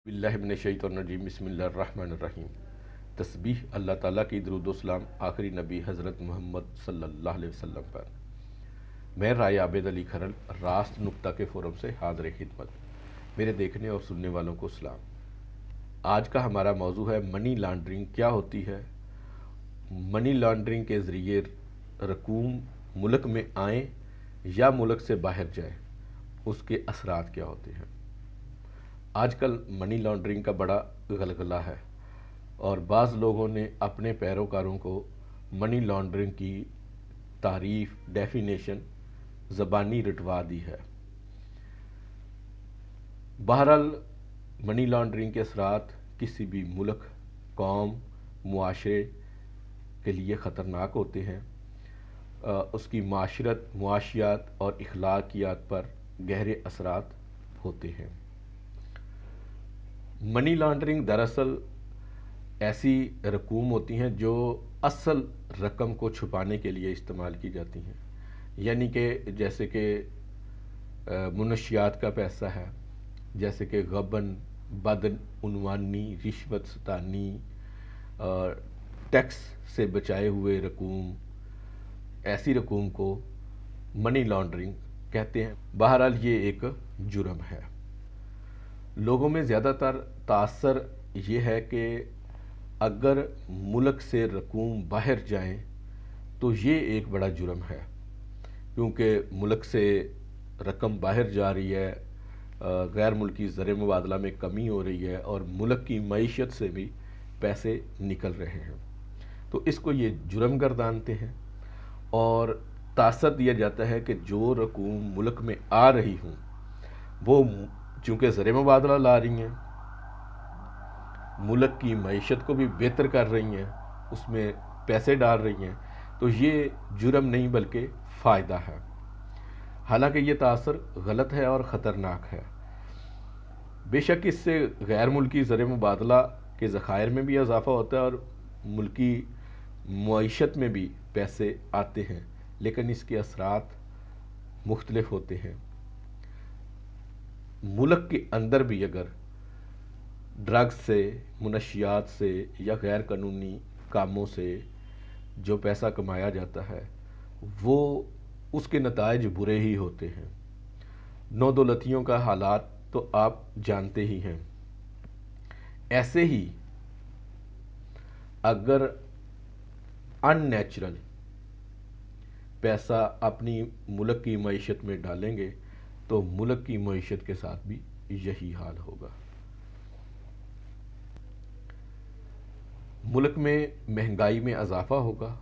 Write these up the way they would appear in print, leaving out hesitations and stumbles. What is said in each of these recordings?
باللہ من الشیطان الرجیم بسم اللہ الرحمن الرحیم۔ تسبیح اللہ تعالیٰ کی، درود و سلام آخری نبی حضرت محمد صلی اللہ علیہ وسلم پر۔ میں رائے عابد علی کھرل راست نقطہ کے فورم سے حاضر خدمت۔ میرے دیکھنے اور سننے والوں کو سلام۔ آج کا ہمارا موضوع ہے منی لانڈرنگ کیا ہوتی ہے، منی لانڈرنگ کے ذریعے رقوم ملک میں آئیں یا ملک سے باہر جائیں، اس کے اثرات کیا ہوتے ہیں۔ آج کل منی لانڈرنگ کا بڑا غلغلہ ہے اور بعض لوگوں نے اپنے پیروکاروں کو منی لانڈرنگ کی تعریف، ڈیفینیشن زبانی رٹوا دی ہے۔ بہرحال منی لانڈرنگ کے اثرات کسی بھی ملک، قوم، معاشرے کے لیے خطرناک ہوتے ہیں۔ اس کی معاشرت، معاشیات اور اخلاقیات پر گہرے اثرات ہوتے ہیں۔ منی لانڈرنگ دراصل ایسی رقوم ہوتی ہیں جو اصل رقم کو چھپانے کے لیے استعمال کی جاتی ہیں، یعنی کہ جیسے کہ منشیات کا پیسہ ہے، جیسے کہ غبن، بدعنوانی، رشوت ستانی، ٹیکس سے بچائے ہوئے رقوم، ایسی رقوم کو منی لانڈرنگ کہتے ہیں۔ بہرحال یہ ایک جرم ہے۔ لوگوں میں زیادہ تر تاثر یہ ہے کہ اگر ملک سے رقوم باہر جائیں تو یہ ایک بڑا جرم ہے، کیونکہ ملک سے رقم باہر جا رہی ہے، غیر ملکی زر مبادلہ میں کمی ہو رہی ہے اور ملک کی معیشت سے بھی پیسے نکل رہے ہیں، تو اس کو یہ جرم گردانتے ہیں اور تاثر دیا جاتا ہے کہ جو رقوم ملک میں آ رہی ہوں وہ چونکہ زر مبادلہ لا رہی ہیں، ملک کی معیشت کو بھی بہتر کر رہی ہیں، اس میں پیسے ڈال رہی ہیں، تو یہ جرم نہیں بلکہ فائدہ ہے۔ حالانکہ یہ تاثر غلط ہے اور خطرناک ہے۔ بے شک اس سے غیر ملکی زر مبادلہ کے ذخائر میں بھی اضافہ ہوتا ہے اور ملکی معیشت میں بھی پیسے آتے ہیں، لیکن اس کے اثرات مختلف ہوتے ہیں۔ ملک کے اندر بھی اگر ڈرگز سے، منشیات سے یا غیر قانونی کاموں سے جو پیسہ کمایا جاتا ہے وہ اس کے نتائج برے ہی ہوتے ہیں۔ نو دولتیوں کا حالات تو آپ جانتے ہی ہیں۔ ایسے ہی اگر ان نیچرل پیسہ اپنی ملک کی معیشت میں ڈالیں گے تو ملک کی معیشت کے ساتھ بھی یہی حال ہوگا۔ ملک میں مہنگائی میں اضافہ ہوگا،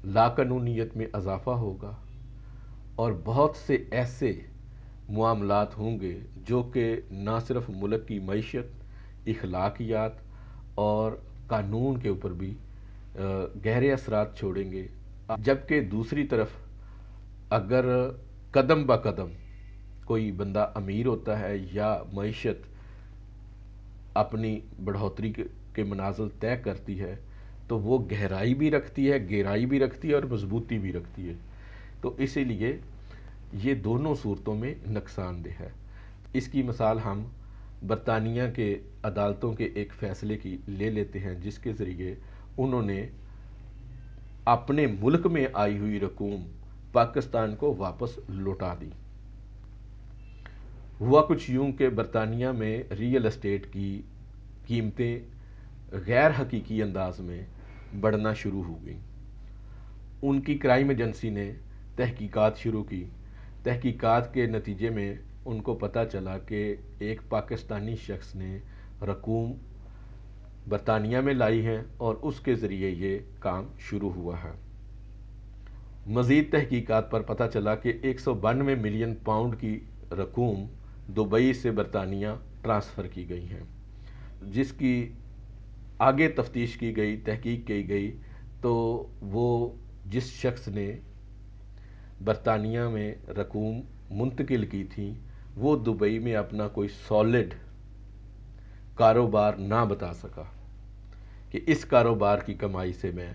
لاقانونیت میں اضافہ ہوگا اور بہت سے ایسے معاملات ہوں گے جو کہ نہ صرف ملک کی معیشت، اخلاقیات اور قانون کے اوپر بھی گہرے اثرات چھوڑیں گے، جبکہ دوسری طرف اگر قدم با قدم کوئی بندہ امیر ہوتا ہے یا معیشت اپنی بڑھوتری کے منازل طے کرتی ہے تو وہ گہرائی بھی رکھتی ہے، گہرائی بھی رکھتی ہے اور مضبوطی بھی رکھتی ہے، تو اسی لیے یہ دونوں صورتوں میں نقصان دہ ہے۔ اس کی مثال ہم برطانیہ کے عدالتوں کے ایک فیصلے کی لے لیتے ہیں، جس کے ذریعے انہوں نے اپنے ملک میں آئی ہوئی رقوم پاکستان کو واپس لوٹا دی۔ ہوا کچھ یوں کہ برطانیہ میں ریئل اسٹیٹ کی قیمتیں غیر حقیقی انداز میں بڑھنا شروع ہو گئیں۔ ان کی کرائم ایجنسی نے تحقیقات شروع کی۔ تحقیقات کے نتیجے میں ان کو پتہ چلا کہ ایک پاکستانی شخص نے رقوم برطانیہ میں لائی ہے اور اس کے ذریعے یہ کام شروع ہوا ہے۔ مزید تحقیقات پر پتہ چلا کہ 192 ملین پاؤنڈ کی رقوم دبئی سے برطانیہ ٹرانسفر کی گئی ہیں، جس کی آگے تفتیش کی گئی، تحقیق کی گئی تو وہ جس شخص نے برطانیہ میں رقوم منتقل کی تھی وہ دبئی میں اپنا کوئی سالڈ کاروبار نہ بتا سکا کہ اس کاروبار کی کمائی سے میں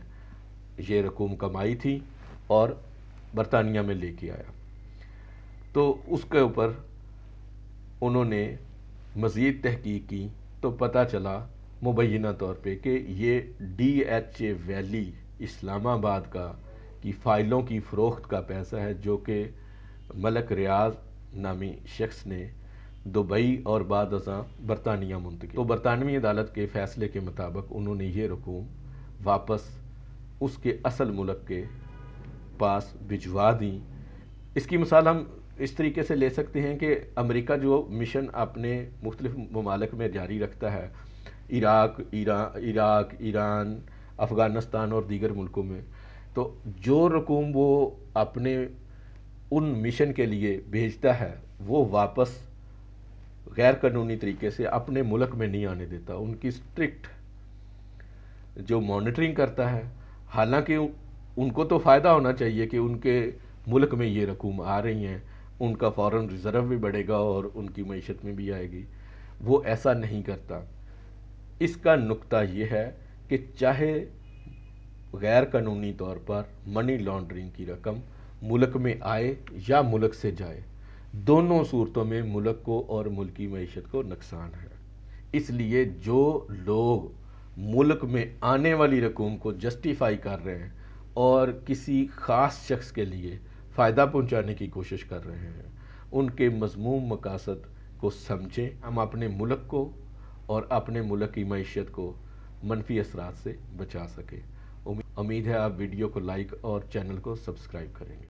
یہ رقوم کمائی تھی اور برطانیہ میں لے کے آیا، تو اس کے اوپر انہوں نے مزید تحقیق کی تو پتہ چلا مبینہ طور پہ کہ یہ DHA ویلی اسلام آباد کی فائلوں کی فروخت کا پیسہ ہے، جو کہ ملک ریاض نامی شخص نے دبئی اور بعد ازاں برطانیہ منتقل. تو برطانوی عدالت کے فیصلے کے مطابق انہوں نے یہ رقوم واپس اس کے اصل ملک کے پاس بھجوا دیں. اس کی مثال ہم اس طریقے سے لے سکتے ہیں کہ امریکہ جو مشن اپنے مختلف ممالک میں جاری رکھتا ہے، عراق، ایران، افغانستان اور دیگر ملکوں میں، تو جو رقوم وہ اپنے ان مشن کے لیے بھیجتا ہے وہ واپس غیر قانونی طریقے سے اپنے ملک میں نہیں آنے دیتا. ان کی سٹرکٹ جو مانیٹرنگ کرتا ہے. حالانکہ ان کو تو فائدہ ہونا چاہیے کہ ان کے ملک میں یہ رقوم آ رہی ہیں، ان کا فارن ریزرو بھی بڑھے گا اور ان کی معیشت میں بھی آئے گی. وہ ایسا نہیں کرتا. اس کا نقطہ یہ ہے کہ چاہے غیر قانونی طور پر منی لانڈرنگ کی رقم ملک میں آئے یا ملک سے جائے، دونوں صورتوں میں ملک کو اور ملک کی معیشت کو نقصان ہے. اس لیے جو لوگ ملک میں آنے والی رقوم کو جسٹیفائی کر رہے ہیں اور کسی خاص شخص کے لیے فائدہ پہنچانے کی کوشش کر رہے ہیں، ان کے مذموم مقاصد کو سمجھیں. ہم اپنے ملک کو اور اپنے ملک کی معیشت کو منفی اثرات سے بچا سکیں. امید ہے آپ ویڈیو کو لائک اور چینل کو سبسکرائب کریں گے.